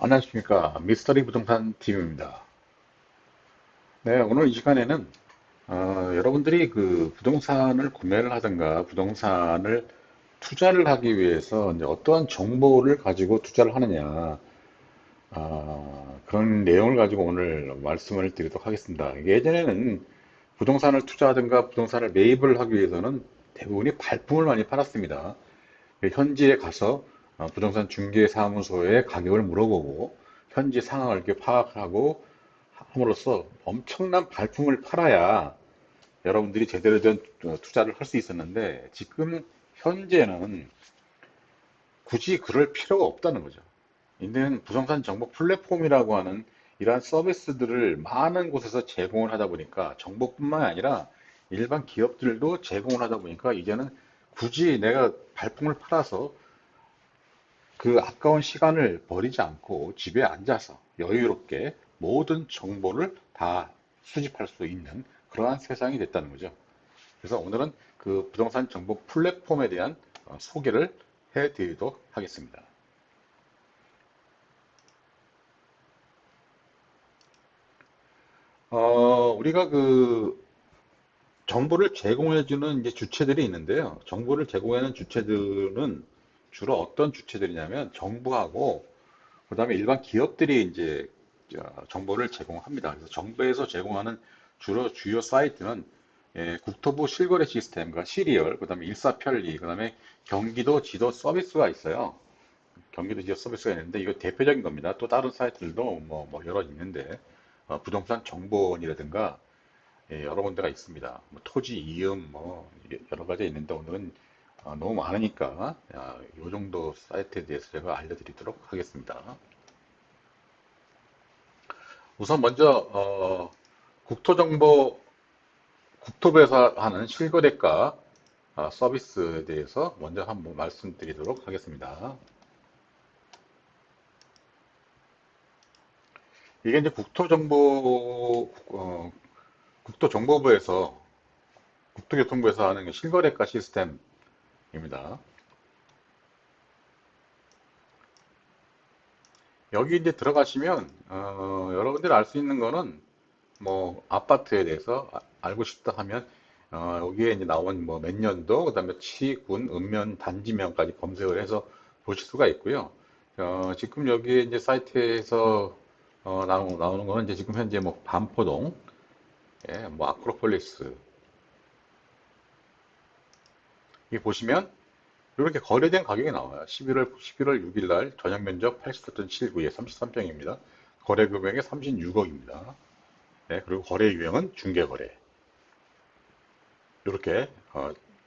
안녕하십니까. 미스터리 부동산 팀입니다. 네, 오늘 이 시간에는 여러분들이 그 부동산을 구매를 하든가 부동산을 투자를 하기 위해서 이제 어떠한 정보를 가지고 투자를 하느냐, 그런 내용을 가지고 오늘 말씀을 드리도록 하겠습니다. 예전에는 부동산을 투자하든가 부동산을 매입을 하기 위해서는 대부분이 발품을 많이 팔았습니다. 현지에 가서 부동산 중개사무소에 가격을 물어보고 현지 상황을 이렇게 파악하고 함으로써 엄청난 발품을 팔아야 여러분들이 제대로 된 투자를 할 수 있었는데 지금 현재는 굳이 그럴 필요가 없다는 거죠. 이제는 부동산 정보 플랫폼이라고 하는 이러한 서비스들을 많은 곳에서 제공을 하다 보니까 정보뿐만 아니라 일반 기업들도 제공을 하다 보니까 이제는 굳이 내가 발품을 팔아서 그 아까운 시간을 버리지 않고 집에 앉아서 여유롭게 모든 정보를 다 수집할 수 있는 그러한 세상이 됐다는 거죠. 그래서 오늘은 그 부동산 정보 플랫폼에 대한 소개를 해드리도록 하겠습니다. 우리가 그 정보를 제공해주는 이제 주체들이 있는데요. 정보를 제공하는 주체들은 주로 어떤 주체들이냐면 정부하고 그다음에 일반 기업들이 이제 정보를 제공합니다. 그래서 정부에서 제공하는 주로 주요 사이트는 국토부 실거래 시스템과 시리얼, 그다음에 일사편리, 그다음에 경기도 지도 서비스가 있어요. 경기도 지도 서비스가 있는데 이거 대표적인 겁니다. 또 다른 사이트들도 뭐 여러 있는데 부동산 정보원이라든가 여러 군데가 있습니다. 뭐 토지 이음 뭐 여러 가지 있는데 오늘은 너무 많으니까 이 정도 사이트에 대해서 제가 알려드리도록 하겠습니다. 우선 먼저 국토정보 국토부에서 하는 실거래가 서비스에 대해서 먼저 한번 말씀드리도록 하겠습니다. 이게 이제 국토정보부에서 국토교통부에서 하는 실거래가 시스템입니다. 여기 이제 들어가시면 여러분들이 알 수 있는 거는 뭐 아파트에 대해서 알고 싶다 하면 여기에 이제 나온 뭐 몇 년도 그다음에 시, 군, 읍면, 단지명까지 검색을 해서 보실 수가 있고요. 지금 여기 이제 사이트에서 나오는 거는 이제 지금 현재 뭐 반포동, 뭐 아크로폴리스 이 보시면 이렇게 거래된 가격이 나와요. 11월 6일 날 전용 면적 84.79에 33평입니다. 거래 금액이 36억입니다. 그리고 거래 유형은 중개거래. 이렇게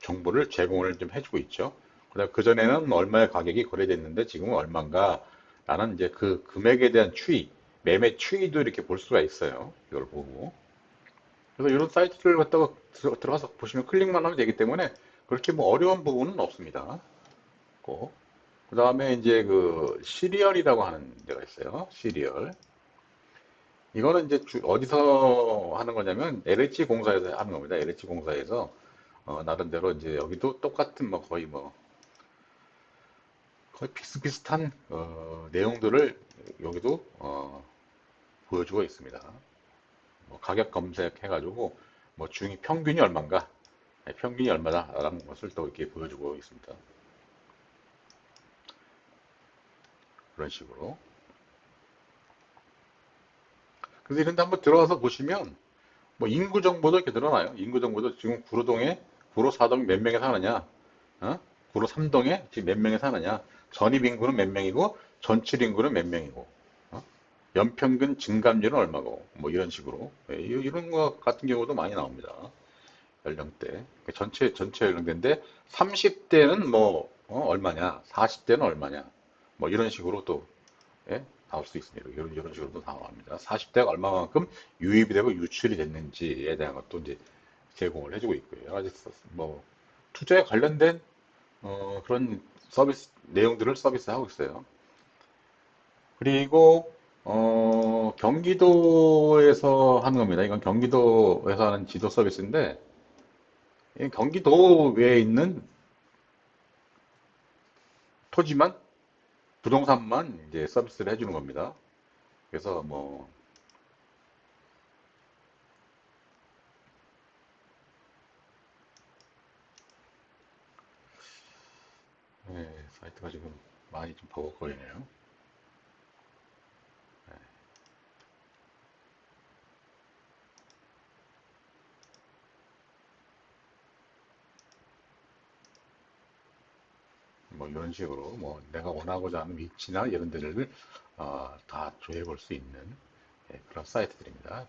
정보를 제공을 좀 해주고 있죠. 그다음 그전에는 얼마의 가격이 거래됐는데 지금은 얼마인가 라는 이제 그 금액에 대한 추이, 매매 추이도 이렇게 볼 수가 있어요. 이걸 보고. 그래서 이런 사이트를 갖다가 들어가서 보시면 클릭만 하면 되기 때문에 그렇게 뭐 어려운 부분은 없습니다. 그 다음에 이제 그 시리얼이라고 하는 데가 있어요. 시리얼. 이거는 이제 어디서 하는 거냐면 LH 공사에서 하는 겁니다. LH 공사에서 나름대로 이제 여기도 똑같은 뭐 거의 비슷비슷한 내용들을 여기도 보여주고 있습니다. 뭐 가격 검색해가지고 뭐 중위 평균이 얼마인가, 평균이 얼마다라는 것을 또 이렇게 보여주고 있습니다. 그런 식으로. 그래서 이런 데 한번 들어가서 보시면 뭐 인구 정보도 이렇게 늘어나요. 인구 정보도 지금 구로동에 구로 4동 몇 명이 사느냐, 구로 3동에 지금 몇 명이 사느냐, 전입 인구는 몇 명이고 전출 인구는 몇 명이고, 어? 연평균 증감률은 얼마고, 뭐 이런 식으로 이런 거 같은 경우도 많이 나옵니다. 연령대 전체 연령대인데 30대는 뭐 얼마냐, 40대는 얼마냐, 뭐 이런 식으로 또 나올 수 있습니다. 이런 식으로도 나옵니다. 40대가 얼마만큼 유입이 되고 유출이 됐는지에 대한 것도 이제 제공을 해주고 있고요. 여러 가지 뭐 투자에 관련된 그런 서비스 내용들을 서비스하고 있어요. 그리고 경기도에서 하는 겁니다. 이건 경기도에서 하는 지도 서비스인데 이 경기도에 있는 토지만 부동산만 이제 서비스를 해주는 겁니다. 그래서 뭐 사이트가 지금 많이 좀 버벅거리네요. 뭐 이런 식으로 뭐 내가 원하고자 하는 위치나 이런 데를 다 조회해 볼 수 있는 그런 사이트들입니다.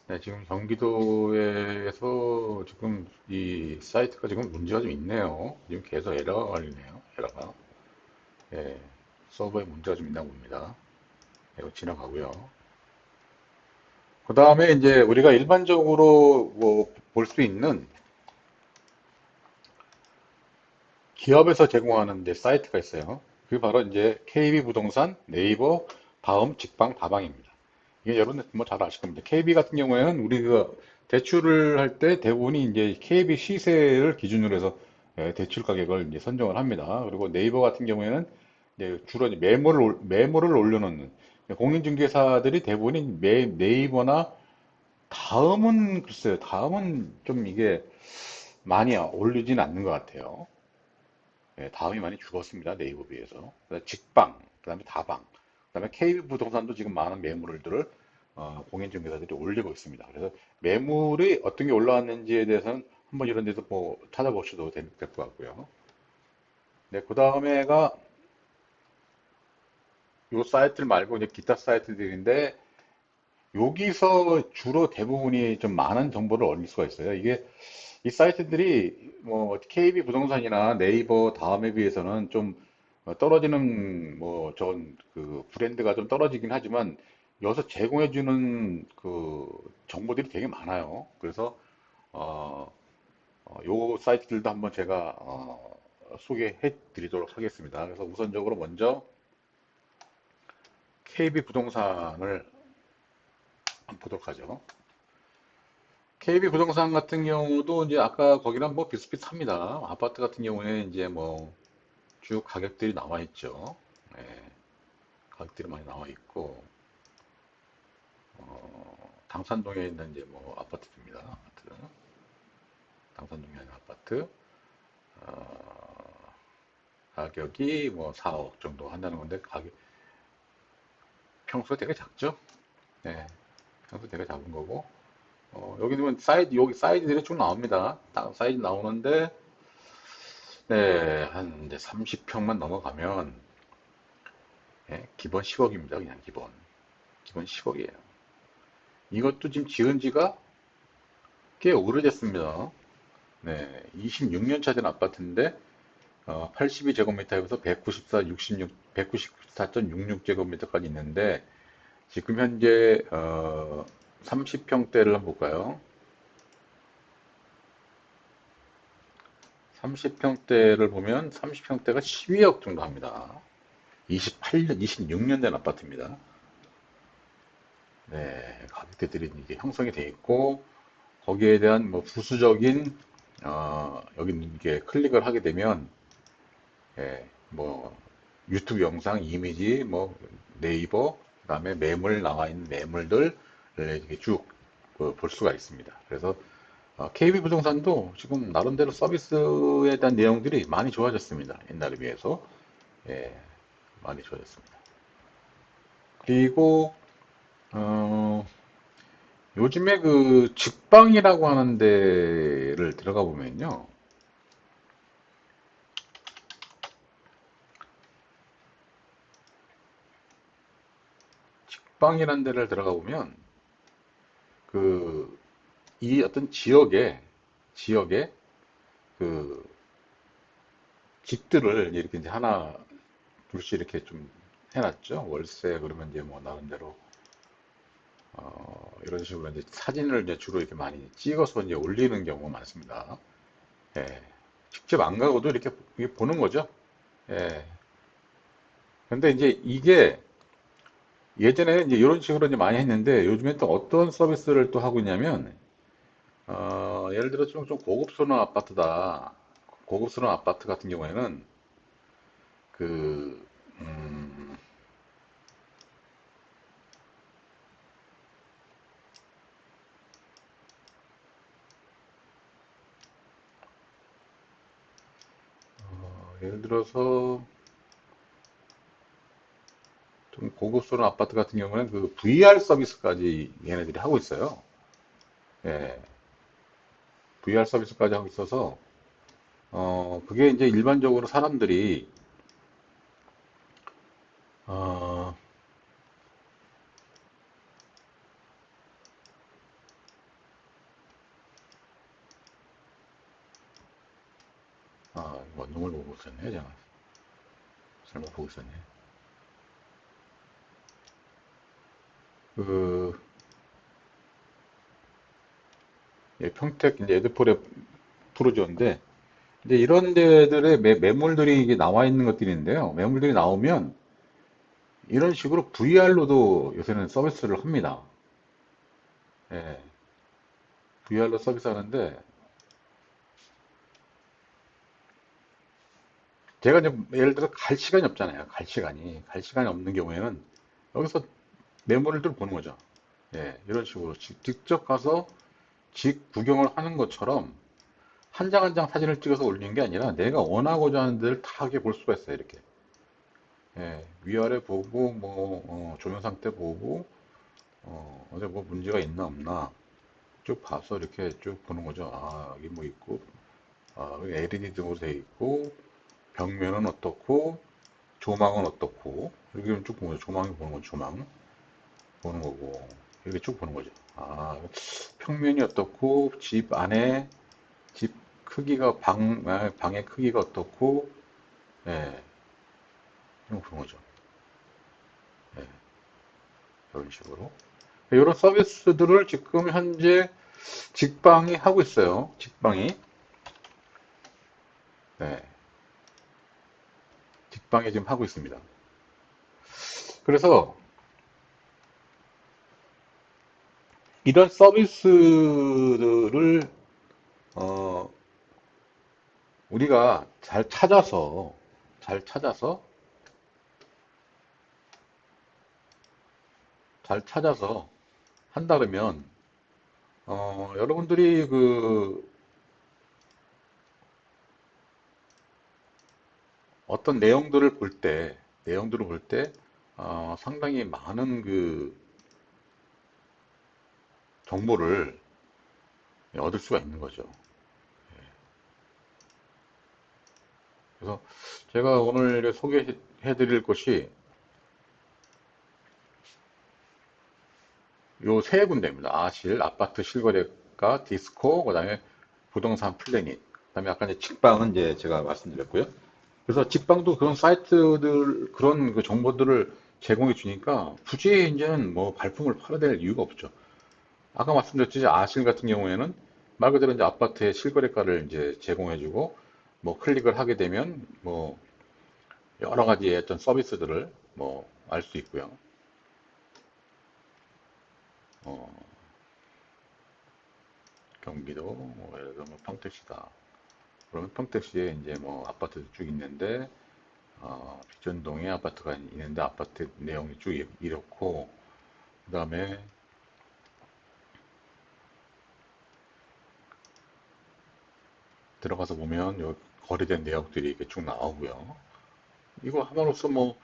네, 지금 경기도에서 지금 이 사이트가 지금 문제가 좀 있네요. 지금 계속 에러가 걸리네요. 에러가. 예, 서버에 문제가 좀 있나 봅니다. 이거 지나가고요. 그 다음에 이제 우리가 일반적으로 뭐 볼 수 있는 기업에서 제공하는 이제 사이트가 있어요. 그게 바로 이제 KB부동산, 네이버, 다음, 직방, 다방입니다. 이게 여러분들 뭐 잘 아실 겁니다. KB 같은 경우에는 우리가 대출을 할 때 대부분이 이제 KB 시세를 기준으로 해서 대출 가격을 이제 선정을 합니다. 그리고 네이버 같은 경우에는 이제 주로 이제 매물을 올려놓는 공인중개사들이 대부분이 네이버나 다음은 글쎄요. 다음은 좀 이게 많이 올리진 않는 것 같아요. 다음이 많이 죽었습니다. 네이버 비해서. 그다음에 직방, 그다음에 다방, 그다음에 KB부동산도 지금 많은 매물들을 공인중개사들이 올리고 있습니다. 그래서 매물이 어떤 게 올라왔는지에 대해서는 한번 이런 데서 뭐 찾아보셔도 될 것 같고요. 네, 그 다음에가 이 사이트를 말고 이제 기타 사이트들인데 여기서 주로 대부분이 좀 많은 정보를 얻을 수가 있어요. 이게 이 사이트들이 뭐 KB 부동산이나 네이버 다음에 비해서는 좀 떨어지는 뭐 전 그 브랜드가 좀 떨어지긴 하지만 여기서 제공해주는 그 정보들이 되게 많아요. 그래서 요 사이트들도 한번 제가 소개해 드리도록 하겠습니다. 그래서 우선적으로 먼저 KB 부동산을 한번 보도록 하죠. KB 부동산 같은 경우도 이제 아까 거기랑 뭐 비슷비슷합니다. 아파트 같은 경우에는 이제 뭐 쭉 가격들이 나와 있죠. 예, 가격들이 많이 나와 있고, 당산동에 있는 이제 뭐 아파트입니다. 아파트. 당산동에 있는 아파트. 가격이 뭐 4억 정도 한다는 건데, 평수가 되게 작죠? 네, 평수 되게 작은 거고. 여기는 여기 사이즈들이 쭉 나옵니다. 딱 사이즈 나오는데, 네, 한 이제 30평만 넘어가면, 기본 10억입니다. 그냥 기본. 기본 10억이에요. 이것도 지금 지은 지가 꽤 오래됐습니다. 네, 26년 차 된 아파트인데 82제곱미터에서 194, 66, 194.66제곱미터까지 있는데 지금 현재 30평대를 한번 볼까요? 30평대를 보면 30평대가 12억 정도 합니다. 28년, 26년 된 아파트입니다. 네, 가격대들이 이제 형성이 돼 있고 거기에 대한 뭐 부수적인 여기 이게 클릭을 하게 되면 뭐 유튜브 영상, 이미지, 뭐 네이버, 그다음에 매물 나와 있는 매물들 이렇게 쭉 볼 수가 있습니다. 그래서 KB 부동산도 지금 나름대로 서비스에 대한 내용들이 많이 좋아졌습니다. 옛날에 비해서 예, 많이 좋아졌습니다. 그리고 어, 요즘에 그 직방이라고 하는 데를 들어가 보면요. 직방이라는 데를 들어가 보면 그 이 어떤 지역에 그 집들을 이렇게 이제 하나 둘씩 이렇게 좀 해놨죠. 월세 그러면 이제 뭐 나름대로 이런 식으로 이제 사진을 이제 주로 이렇게 많이 찍어서 이제 올리는 경우가 많습니다. 예. 직접 안 가고도 이렇게 보는 거죠. 예. 근데 이제 이게 예전에 이제 이런 식으로 이제 많이 했는데 요즘에 또 어떤 서비스를 또 하고 있냐면 예를 들어 좀 고급스러운 아파트다. 고급스러운 아파트 같은 경우에는 그 음, 예를 들어서 좀 고급스러운 아파트 같은 경우는 그 VR 서비스까지 얘네들이 하고 있어요. 예, VR 서비스까지 하고 있어서 그게 이제 일반적으로 사람들이 어, 원룸을 보고 있었네, 제가. 잘못 보고 있었네. 그, 예, 평택, 이제 에드포레 프로지오인데, 이제 이런 데들의 매물들이 이게 나와 있는 것들이 있는데요. 매물들이 나오면 이런 식으로 VR로도 요새는 서비스를 합니다. 예, VR로 서비스 하는데, 제가 이제 예를 들어 갈 시간이 없잖아요. 갈 시간이 없는 경우에는 여기서 매물들 보는 거죠. 예, 이런 식으로 직접 가서 집 구경을 하는 것처럼 한 장 한 장 사진을 찍어서 올리는 게 아니라 내가 원하고자 하는 데를 다 하게 볼 수가 있어요, 이렇게. 예, 위아래 보고, 뭐, 조명 상태 보고, 어제 뭐 문제가 있나 없나 쭉 봐서 이렇게 쭉 보는 거죠. 아, 여기 뭐 있고, 여기 LED 등으로 돼 있고, 벽면은 어떻고, 조망은 어떻고, 이렇게 쭉 보는 거죠. 조망이 보는 거죠. 조망 보는 거고, 이렇게 쭉 보는 거죠. 평면이 어떻고, 집 안에, 집 크기가, 방의 크기가 어떻고, 예, 이런 거 보는 거죠. 예, 이런 식으로. 이런 서비스들을 지금 현재 직방이 하고 있어요. 직방이. 네, 직방이 지금 하고 있습니다. 그래서 이런 서비스들을 어, 우리가 잘 찾아서 잘 찾아서 한다 그러면 여러분들이 그 어떤 내용들을 볼 때 상당히 많은 그 정보를 얻을 수가 있는 거죠. 그래서 제가 오늘 소개해 드릴 것이 요 세 군데입니다. 아실, 아파트 실거래가, 디스코, 그다음에 부동산 플래닛, 그다음에 아까 이제 직방은 이제 제가 말씀드렸고요. 그래서 직방도 그런 사이트들 그런 그 정보들을 제공해 주니까 굳이 이제는 뭐 발품을 팔아야 될 이유가 없죠. 아까 말씀드렸듯이 아실 같은 경우에는 말 그대로 이제 아파트의 실거래가를 이제 제공해 주고 뭐 클릭을 하게 되면 뭐 여러 가지의 어떤 서비스들을 뭐 알 수 있고요. 어, 경기도 뭐 예를 들어 뭐 평택시다. 그러면 평택시에 이제 뭐 아파트 쭉 있는데 비전동에 아파트가 있는데 아파트 내용이 쭉 이렇고 그다음에 들어가서 보면 요 거래된 내역들이 이렇게 쭉 나오고요. 이거 함으로써 뭐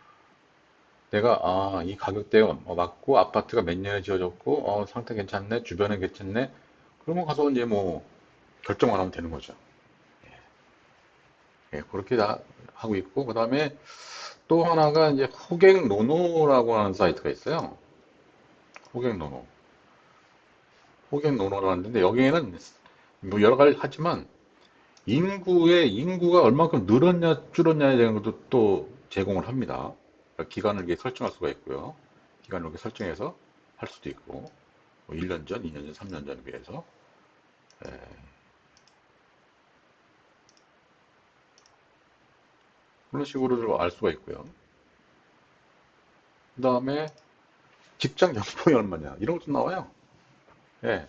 내가 이 가격대가 맞고 아파트가 몇 년에 지어졌고 상태 괜찮네 주변에 괜찮네 그러면 가서 이제 뭐 결정만 하면 되는 거죠. 예, 그렇게 다 하고 있고 그다음에 또 하나가 이제 호갱노노라고 하는 사이트가 있어요. 호갱노노. 호갱노노라는 데인데 여기에는 뭐 여러 가지 하지만 인구가 얼마큼 늘었냐 줄었냐에 대한 것도 또 제공을 합니다. 그러니까 기간을 이렇게 설정할 수가 있고요. 기간을 이렇게 설정해서 할 수도 있고 뭐 1년 전, 2년 전, 3년 전에 비해서 예, 그런 식으로 알 수가 있고요. 그 다음에 직장 연봉이 얼마냐 이런 것도 나와요. 예.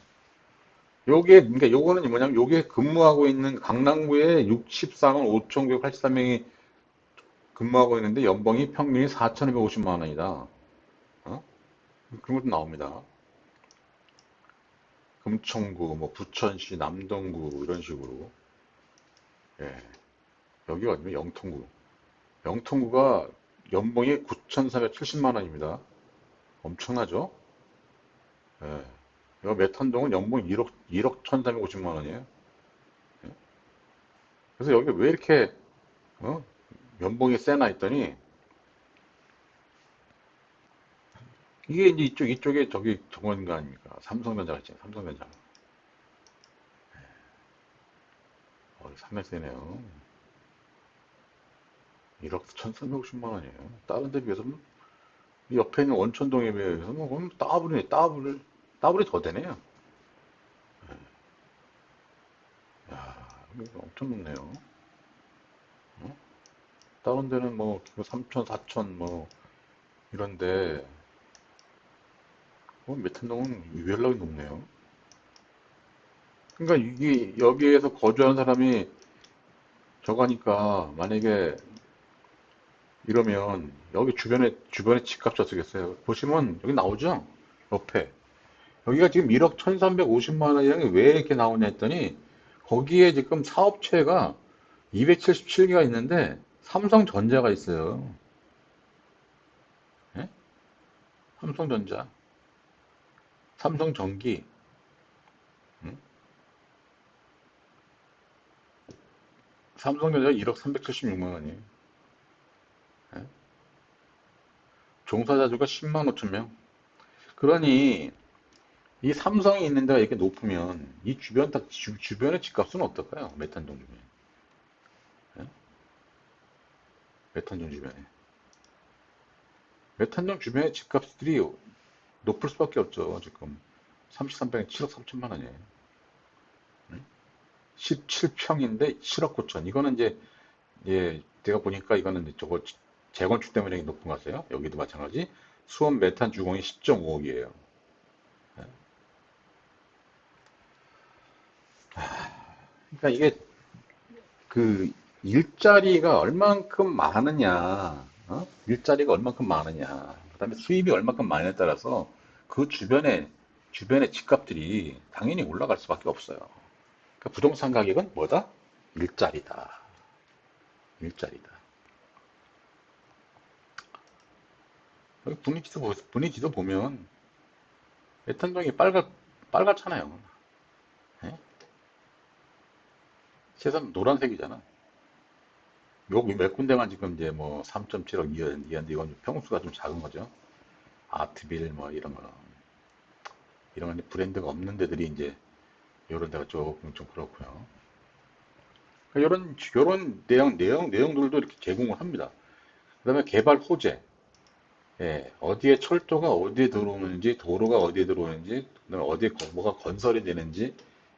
그러니까 요거는 뭐냐면 요게 근무하고 있는 강남구에 64만 5,983명이 근무하고 있는데 연봉이 평균이 4,250만 원이다. 어? 그런 것도 나옵니다. 금천구, 뭐 부천시, 남동구 이런 식으로. 예. 여기가 어디면 영통구. 영통구가 연봉이 9,470만 원입니다. 엄청나죠? 예. 여기 메탄동은 연봉 1억 1,350만 원이에요. 그래서 여기 왜 이렇게 어? 연봉이 세나 했더니 이게 이제 이쪽에 저기 저건 거 아닙니까? 삼성전자가 있잖아요. 삼성전자. 상당히 세네요. 1억 1,350만 원이에요. 다른 데 비해서는 이 옆에 있는 원천동에 비해서 뭐 그럼 더블이 더 되네요. 이거 엄청 높네요. 어? 다른 데는 뭐 3천, 4천 뭐 이런데 메탄동은 유별나게 높네요. 그러니까 이게 여기에서 거주하는 사람이 저거니까 만약에 이러면 여기 주변에 집값이 어떻겠어요? 보시면 여기 나오죠? 옆에 여기가 지금 1억 1,350만 원이라는 게 왜 이렇게 나오냐 했더니 거기에 지금 사업체가 277개가 있는데 삼성전자가 있어요. 예? 삼성전자, 삼성전기, 응? 삼성전자 1억 376만 원이에요. 예? 종사자 수가 10만 5천 명. 그러니 이 삼성이 있는 데가 이렇게 높으면 이 주변의 집값은 어떨까요? 메탄동 주변에. 예? 메탄동 주변에. 메탄동 주변의 집값들이 높을 수밖에 없죠. 지금 33평에 7억 3천만 원이에요. 17평인데 7억 9천. 이거는 이제 예, 제가 보니까 이거는 이제 저거 재건축 때문에 높은 거 같아요. 여기도 마찬가지. 수원 메탄 주공이 10.5억이에요. 그러니까 이게 그 일자리가 얼만큼 많으냐, 일자리가 얼만큼 많으냐, 그다음에 수입이 얼만큼 많냐에 따라서 그 주변의 집값들이 당연히 올라갈 수밖에 없어요. 그러니까 부동산 가격은 뭐다? 일자리다. 일자리다. 여기 분위기도 보면 애탄동이 빨갛잖아요. 예? 세상 노란색이잖아. 여기 몇 군데만 지금 이제 뭐 3.7억 이었는데 이건 평수가 좀 작은 거죠. 아트빌 뭐 이런 브랜드가 없는 데들이 이제 이런 데가 조금 좀 그렇고요. 이런 내용들도 이렇게 제공을 합니다. 그다음에 개발 호재, 예, 어디에 철도가 어디에 들어오는지, 도로가 어디에 들어오는지, 그다음에 어디에 뭐가 건설이 되는지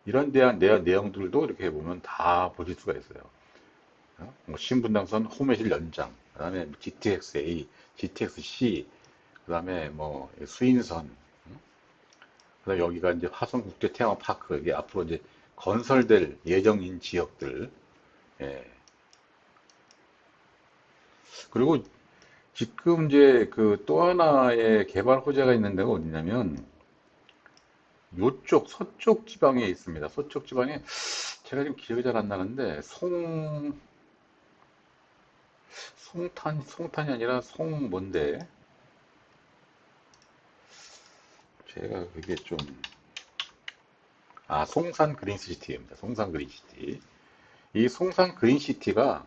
이런 대한 내용들도 이렇게 보면 다 보실 수가 있어요. 뭐 신분당선 호매실 연장, 그다음에 GTX-A, GTX-C, 그다음에 뭐 수인선, 그다음에 여기가 이제 화성국제 테마파크 이게 앞으로 이제 건설될 예정인 지역들. 예. 그리고 지금 이제 그 또 하나의 개발 호재가 있는 데가 어디냐면 요쪽 서쪽 지방에 있습니다. 서쪽 지방에 제가 지금 기억이 잘 안 나는데 송탄이 아니라 송 뭔데? 제가 그게 좀 송산 그린시티입니다. 송산 그린시티. 이 송산 그린시티가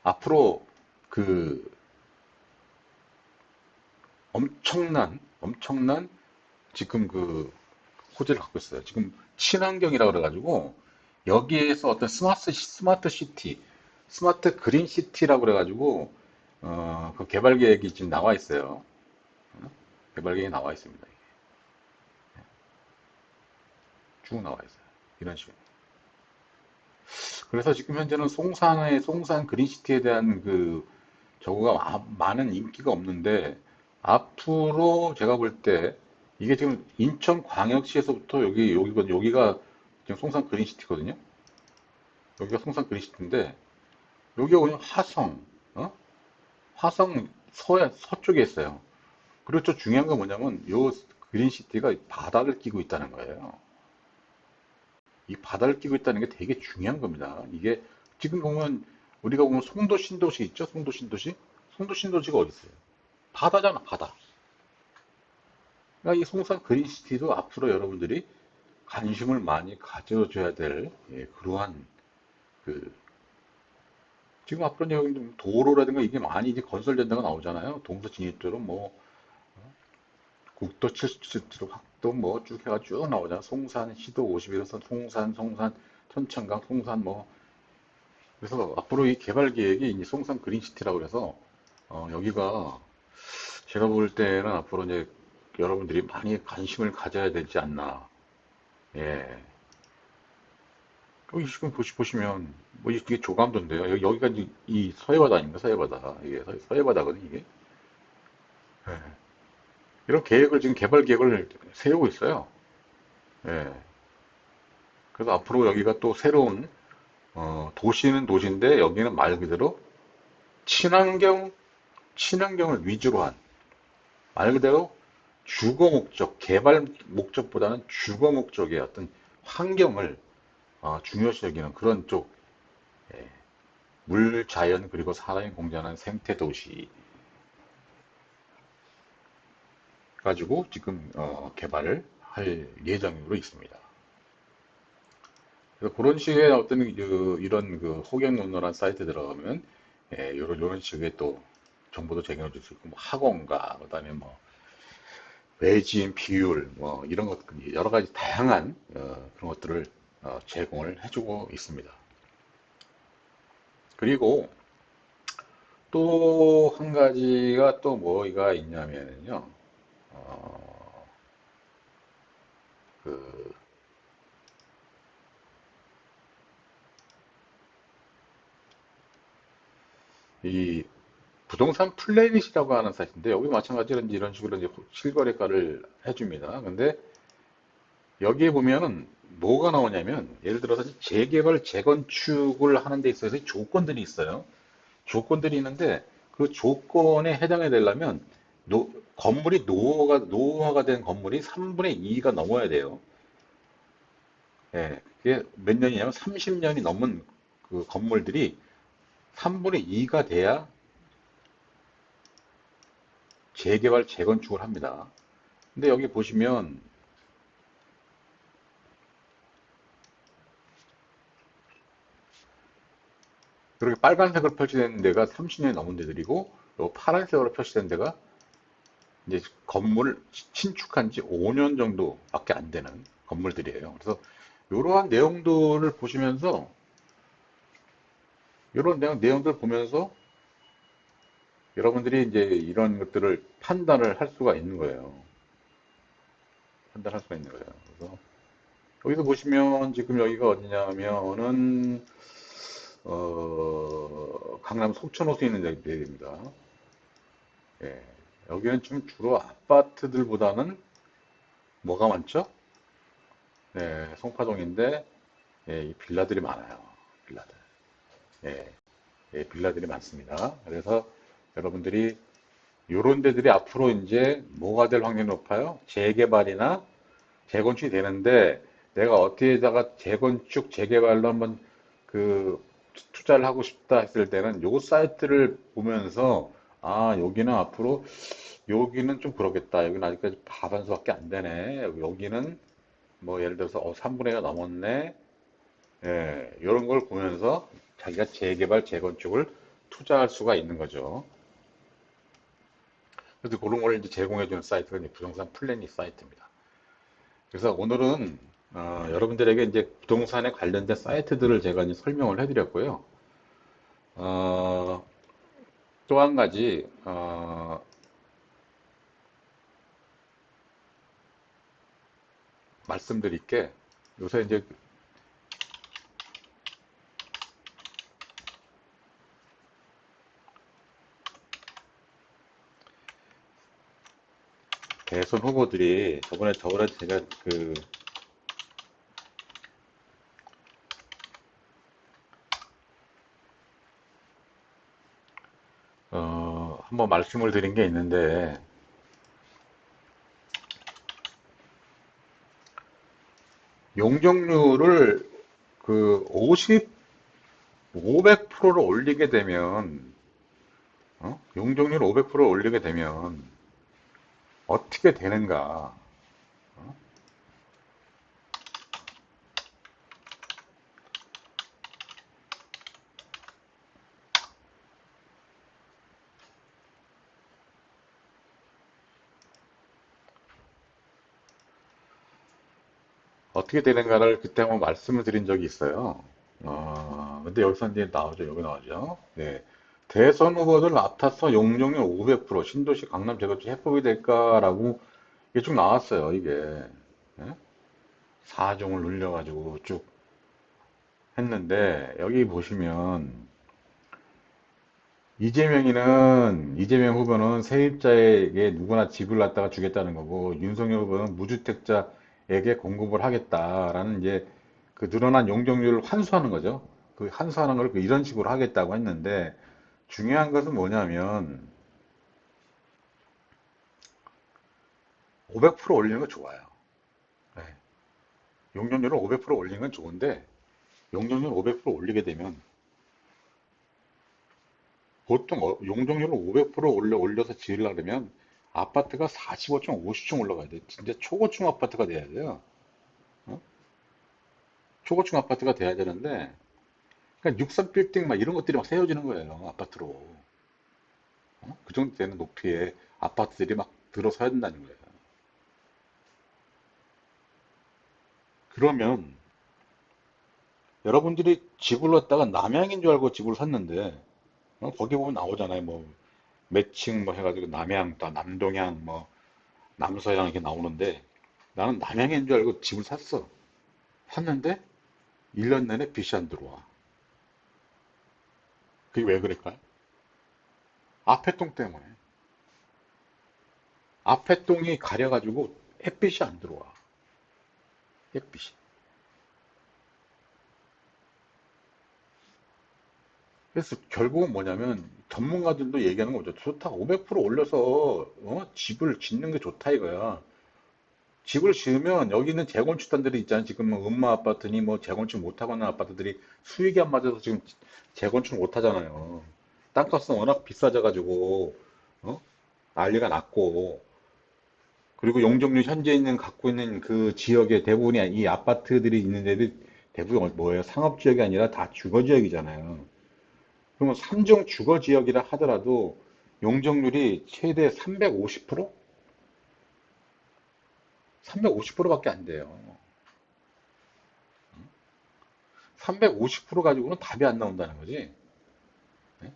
앞으로 그 엄청난 지금 그 호재를 갖고 있어요. 지금 친환경이라 그래가지고 여기에서 어떤 스마트 시티, 스마트 그린 시티라고 그래가지고 그 개발 계획이 지금 나와 있어요. 개발 계획이 나와 있습니다. 쭉 나와 있어요. 이런 식으로. 그래서 지금 현재는 송산 그린시티에 대한 그 저거가 많은 인기가 없는데 앞으로 제가 볼 때 이게 지금 인천광역시에서부터 여기가 지금 송산 그린시티거든요. 여기가 송산 그린시티인데 여기 오면 화성, 어? 화성 서쪽에 있어요. 그리고 또 중요한 건 뭐냐면 요 그린시티가 바다를 끼고 있다는 거예요. 이 바다를 끼고 있다는 게 되게 중요한 겁니다. 이게 지금 보면 우리가 보면 송도 신도시 있죠? 송도 신도시? 송도 신도시가 어디 있어요? 바다잖아, 바다. 그러니까 이 송산 그린시티도 앞으로 여러분들이 관심을 많이 가져줘야 될 그러한 그 지금 앞으로 이제 여기 도로라든가 이게 많이 이제 건설된다고 나오잖아요. 동서 진입도로 뭐 국도 77도 확도 뭐 쭉 해가 쭉 나오잖아. 송산 시도 51호선 송산 천천강 송산 뭐 그래서 앞으로 이 개발 계획이 이제 송산 그린시티라고 그래서 여기가 제가 볼 때는 앞으로 이제 여러분들이 많이 관심을 가져야 되지 않나. 예. 여기 지금 보시면 뭐 이게 조감도인데요. 여기가 이제 이 서해바다 아닙니까? 서해바다. 이게 서해바다거든요, 이게. 예. 이런 계획을 지금 개발 계획을 세우고 있어요. 예. 그래서 앞으로 여기가 또 새로운 도시는 도시인데 여기는 말 그대로 친환경 친환경을 위주로 한 말 그대로 주거 목적, 개발 목적보다는 주거 목적의 어떤 환경을 중요시 여기는 그런 쪽 예, 물, 자연 그리고 사람이 공존하는 생태 도시 가지고 지금 개발을 할 예정으로 있습니다. 그래서 그런 식의 어떤 이런 그 호갱노노란 사이트 들어가면 이런 식의 또 정보도 제공해 줄 수 있고 뭐 학원가 그다음에 뭐 외진 비율 뭐 이런 것 여러 가지 다양한 그런 것들을 제공을 해주고 있습니다. 그리고 또 한 가지가 또 뭐가 있냐면요. 어, 그, 이 부동산 플래닛이라고 하는 사이트인데 여기 마찬가지로 이제 이런 식으로 이제 실거래가를 해줍니다. 근데 여기에 보면은 뭐가 나오냐면 예를 들어서 재개발, 재건축을 하는 데 있어서 조건들이 있어요. 조건들이 있는데 그 조건에 해당이 되려면 건물이 노후화가 된 건물이 3분의 2가 넘어야 돼요. 예, 그게 몇 년이냐면 30년이 넘은 그 건물들이 3분의 2가 돼야 재개발, 재건축을 합니다. 근데 여기 보시면 그렇게 빨간색으로 표시된 데가 30년이 넘은 데들이고 요 파란색으로 표시된 데가 이제 건물을 신축한 지 5년 정도밖에 안 되는 건물들이에요. 그래서 이러한 내용들을 보시면서 이런 내용들을 보면서 여러분들이 이제 이런 것들을 판단을 할 수가 있는 거예요. 판단할 수가 있는 거예요. 그래서 여기서 보시면 지금 여기가 어디냐면은 강남 속초호수에 있는 데입니다. 예, 여기는 좀 주로 아파트들보다는 뭐가 많죠? 네, 송파동인데 이 빌라들이 많아요. 빌라들. 예, 빌라들이 많습니다. 그래서 여러분들이 이런 데들이 앞으로 이제 뭐가 될 확률이 높아요? 재개발이나 재건축이 되는데 내가 어디에다가 재건축, 재개발로 한번 그 투자를 하고 싶다 했을 때는 요 사이트를 보면서 아, 여기는 앞으로 여기는 좀 그러겠다. 여기는 아직까지 과반수밖에 안 되네. 여기는 뭐 예를 들어서 3분의 1가 넘었네. 예, 이런 걸 보면서 자기가 재개발, 재건축을 투자할 수가 있는 거죠. 그래서 그런 걸 이제 제공해주는 사이트가 이제 부동산 플래닛 사이트입니다. 그래서 오늘은 여러분들에게 이제 부동산에 관련된 사이트들을 제가 이제 설명을 해드렸고요. 또 한 가지 말씀드릴 게 요새 이제 대선 후보들이 저번에 제가 그 한번 말씀을 드린 게 있는데, 용적률을 그 50, 500%를 올리게 되면, 용적률 500%를 올리게 되면 어떻게 되는가? 어떻게 되는가를 그때 한번 말씀을 드린 적이 있어요. 근데 여기서 이제 나오죠. 여기 나오죠. 네. 대선 후보들 앞타서 용적률 500%, 신도시 강남 재건축 해법이 될까라고 이게 쭉 나왔어요. 이게. 예? 4종을 눌려가지고 쭉 했는데, 여기 보시면, 이재명 후보는 세입자에게 누구나 집을 갖다가 주겠다는 거고, 윤석열 후보는 무주택자에게 공급을 하겠다라는 이제 그 늘어난 용적률을 환수하는 거죠. 그 환수하는 걸 이런 식으로 하겠다고 했는데, 중요한 것은 뭐냐면, 500% 올리는 거 좋아요. 네. 용적률을 500% 올리는 건 좋은데, 용적률 500% 올리게 되면, 보통 용적률을 500% 올려서 지으려고 그러면, 아파트가 45층, 50층 올라가야 돼. 진짜 초고층 아파트가 돼야 돼요. 어? 초고층 아파트가 돼야 되는데, 그러니까 63 빌딩 막 이런 것들이 막 세워지는 거예요, 아파트로. 그 정도 되는 높이의 아파트들이 막 들어서야 된다는 거예요. 그러면 여러분들이 집을 갖다가 남양인 줄 알고 집을 샀는데, 거기 보면 나오잖아요. 뭐, 매칭 뭐 해가지고 남양, 또 남동향, 뭐, 남서양 이렇게 나오는데, 나는 남양인 줄 알고 집을 샀어. 샀는데, 1년 내내 빛이 안 들어와. 그게 왜 그럴까요? 앞에 똥 때문에. 앞에 똥이 가려가지고 햇빛이 안 들어와. 햇빛이. 그래서 결국은 뭐냐면 전문가들도 얘기하는 거죠. 좋다. 500% 올려서 집을 짓는 게 좋다 이거야. 집을 지으면 여기 있는 재건축단들이 있잖아요. 지금 뭐 음마 아파트니 뭐 재건축 못하고 있는 아파트들이 수익이 안 맞아서 지금 재건축 못 하잖아요. 땅값은 워낙 비싸져가지고 어? 난리가 났고 그리고 용적률 현재 있는 갖고 있는 그 지역의 대부분이 이 아파트들이 있는 데들 대부분 뭐예요? 상업지역이 아니라 다 주거지역이잖아요. 그러면 삼종 주거지역이라 하더라도 용적률이 최대 350%? 350%밖에 안 돼요. 350% 가지고는 답이 안 나온다는 거지. 네?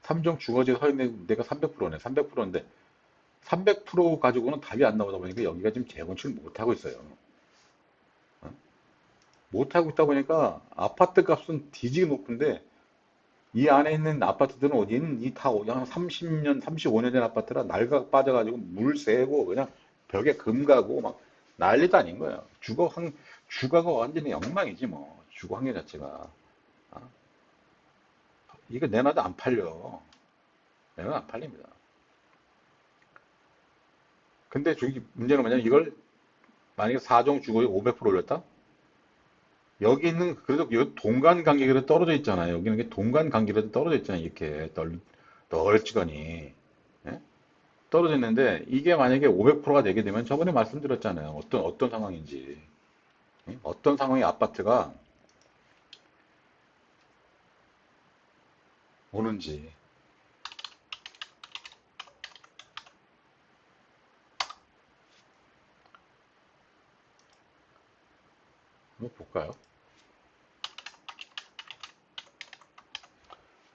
삼종 주거지에 서 있는 데가 300%네. 300%인데 300% 가지고는 답이 안 나오다 보니까 여기가 지금 재건축을 못 하고 있어요. 못 하고 있다 보니까 아파트 값은 뒤지게 높은데 이 안에 있는 아파트들은 어디는 이다 30년, 35년 된 아파트라 낡아 빠져가지고 물 새고 그냥 벽에 금 가고 막 난리도 아닌 거예요. 주거가 완전히 엉망이지 뭐. 주거 환경 자체가. 아, 이거 내놔도 안 팔려. 내놔도 안 팔립니다. 근데 저기 문제는 뭐냐면 이걸 만약에 4종 주거에 500% 올렸다? 여기 있는 그래도 여기 동간 간격이 떨어져 있잖아요. 여기는 동간 간격이 떨어져 있잖아요. 이렇게 널찍하니. 예? 떨어져 있는데 이게 만약에 500%가 되게 되면 저번에 말씀드렸잖아요. 어떤 상황인지. 예? 어떤 상황의 아파트가 오는지. 한번 볼까요?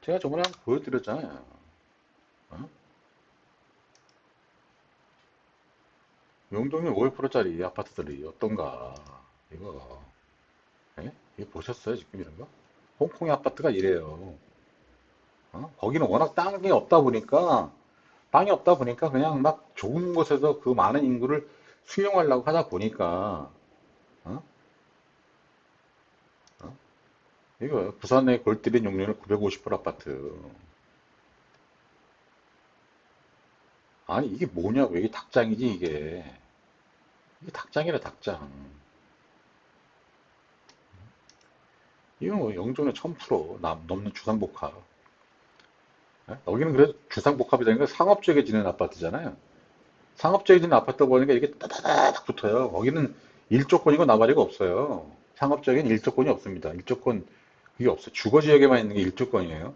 제가 저번에 한번 보여드렸잖아요. 어? 용적률 500%짜리 아파트들이 어떤가. 이거. 예? 이거 보셨어요? 지금 이런 거? 홍콩의 아파트가 이래요. 거기는 워낙 땅이 없다 보니까 그냥 막 좋은 곳에서 그 많은 인구를 수용하려고 하다 보니까, 어? 어? 이거 부산의 골드린 용률 950% 아파트. 아니, 이게 뭐냐고. 이게 닭장이지, 이게. 이게 닭장이라, 닭장. 이건 뭐 영종의 1000% 넘는 주상복합. 예? 여기는 그래도 주상복합이 되니까 상업적이지는 아파트잖아요. 상업적인 아파트 보니까 이게 따다닥 붙어요. 거기는 일조권이고 나발이고 없어요. 상업적인 일조권이 없습니다. 일조권 그게 없어요. 주거 지역에만 있는 게 일조권이에요.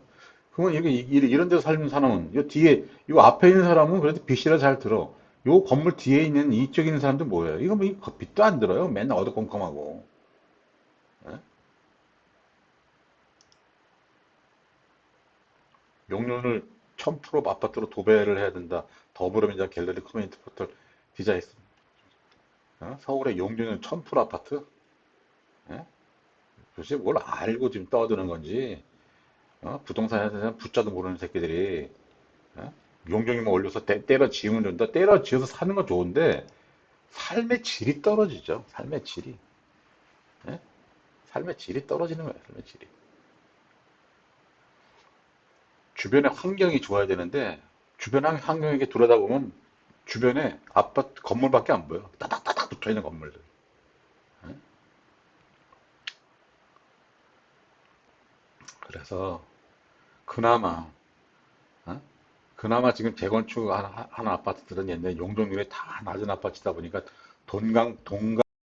그러면 이렇게 이런 데서 살는 사람은 요 뒤에 요 앞에 있는 사람은 그래도 빚이라 잘 들어. 요 건물 뒤에 있는 이쪽에 있는 사람들 뭐예요? 이거 뭐 빚도 안 들어요. 맨날 어두컴컴하고. 예? 용료를 1000% 아파트로 도배를 해야 된다. 더불어민주당 갤러리 커뮤니티 포털 디자인. 서울의 용료는 1000% 아파트? 예? 도대체 뭘 알고 지금 떠드는 건지, 부동산에 대해서 붙자도 모르는 새끼들이, 용적률만 올려서 때려 지으면 된다. 때려 지어서 사는 건 좋은데, 삶의 질이 떨어지죠. 삶의 질이. 예? 삶의 질이 떨어지는 거예요. 삶의 질이. 주변의 환경이 좋아야 되는데, 주변 환경에 이렇게 들여다보면, 주변에 아파트 건물밖에 안 보여. 따닥따닥 붙어 있는 건물들. 예? 그래서, 그나마, 어? 그나마 지금 재건축 한 아파트들은 옛날 용적률이 다 낮은 아파트다 보니까 동강